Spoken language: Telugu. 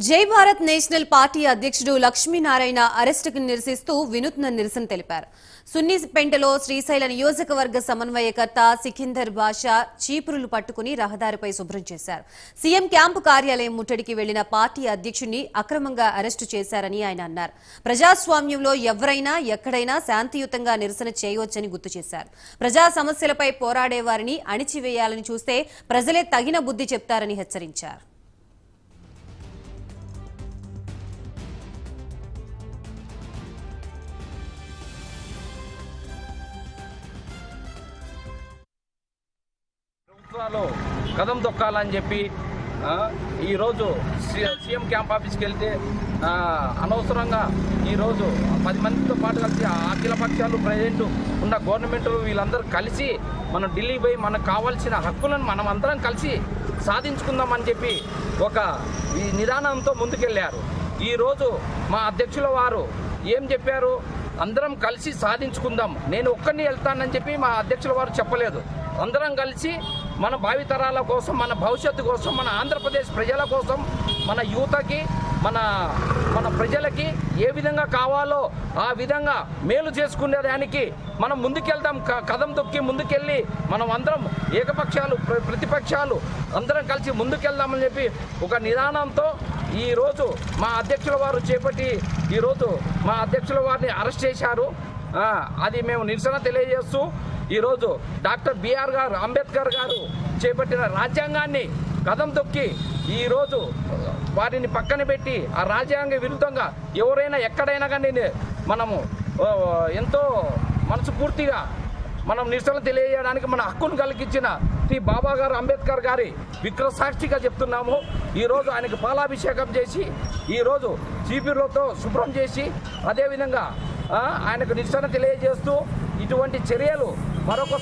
జై భారత్ నేషనల్ పార్టీ అధ్యక్షుడు లక్ష్మీనారాయణ అరెస్టుకు నిరసిస్తూ వినూత్న నిరసన తెలిపారు. సున్నిపెంటలో శ్రీశైల నియోజకవర్గ సమన్వయకర్త సికిందర్ బాషా చీపురులు పట్టుకుని రహదారిపై శుభ్రం చేశారు. సీఎం క్యాంపు కార్యాలయం ముట్టడికి వెళ్లిన పార్టీ అధ్యక్షుడిని అక్రమంగా అరెస్టు చేశారని ఆయన అన్నారు. ప్రజాస్వామ్యంలో ఎవరైనా ఎక్కడైనా శాంతియుతంగా నిరసన చేయవచ్చని గుర్తు చేశారు. ప్రజా సమస్యలపై పోరాడే వారిని అణిచివేయాలని చూస్తే ప్రజలే తగిన బుద్ధి చెప్తారని హెచ్చరించారు. కదం తొక్కాలని చెప్పి ఈరోజు సీఎం క్యాంప్ ఆఫీస్కి వెళ్తే అనవసరంగా ఈరోజు 10 మందితో పాటు కలిసి అఖిల పక్షాలు ప్రజెంట్ ఉన్న గవర్నమెంట్ వీళ్ళందరూ కలిసి మనం ఢిల్లీ పోయి మనకు కావాల్సిన హక్కులను మనం అందరం కలిసి సాధించుకుందామని చెప్పి ఒక ఈ నిదానంతో ముందుకెళ్ళారు. ఈరోజు మా అధ్యక్షుల వారు ఏం చెప్పారు, అందరం కలిసి సాధించుకుందాం, నేను ఒక్కరిని వెళ్తానని చెప్పి మా అధ్యక్షుల వారు చెప్పలేదు. అందరం కలిసి మన భావితరాల కోసం, మన భవిష్యత్తు కోసం, మన ఆంధ్రప్రదేశ్ ప్రజల కోసం, మన యువతకి, మన ప్రజలకి ఏ విధంగా కావాలో ఆ విధంగా మేలు చేసుకునేదానికి మనం ముందుకెళ్దాం, కదం తొక్కి ముందుకెళ్ళి మనం అందరం ఏకపక్షాలు ప్రతిపక్షాలు అందరం కలిసి ముందుకెళ్దామని చెప్పి ఒక నిదానంతో ఈరోజు మా అధ్యక్షుల వారు చేపట్టి ఈరోజు మా అధ్యక్షుల వారిని అరెస్ట్ చేశారు. అది మేము నిరసన తెలియజేస్తూ ఈరోజు డాక్టర్ బిఆర్ గారు అంబేద్కర్ గారు చేపట్టిన రాజ్యాంగాన్ని కదం తొక్కి ఈరోజు వారిని పక్కన పెట్టి ఆ రాజ్యాంగ విరుద్ధంగా ఎవరైనా ఎక్కడైనా కానీ మనము ఎంతో మనస్ఫూర్తిగా మనం నిరసన తెలియజేయడానికి మన హక్కును కలిగించిన శ్రీ బాబా గారు అంబేద్కర్ గారి విగ్రహసాక్షిగా చెప్తున్నాము. ఈరోజు ఆయనకు పాలాభిషేకం చేసి ఈరోజు చీపురులతో శుభ్రం చేసి అదేవిధంగా ఆయనకు నిరసన తెలియజేస్తూ ఇటువంటి చర్యలు మరొక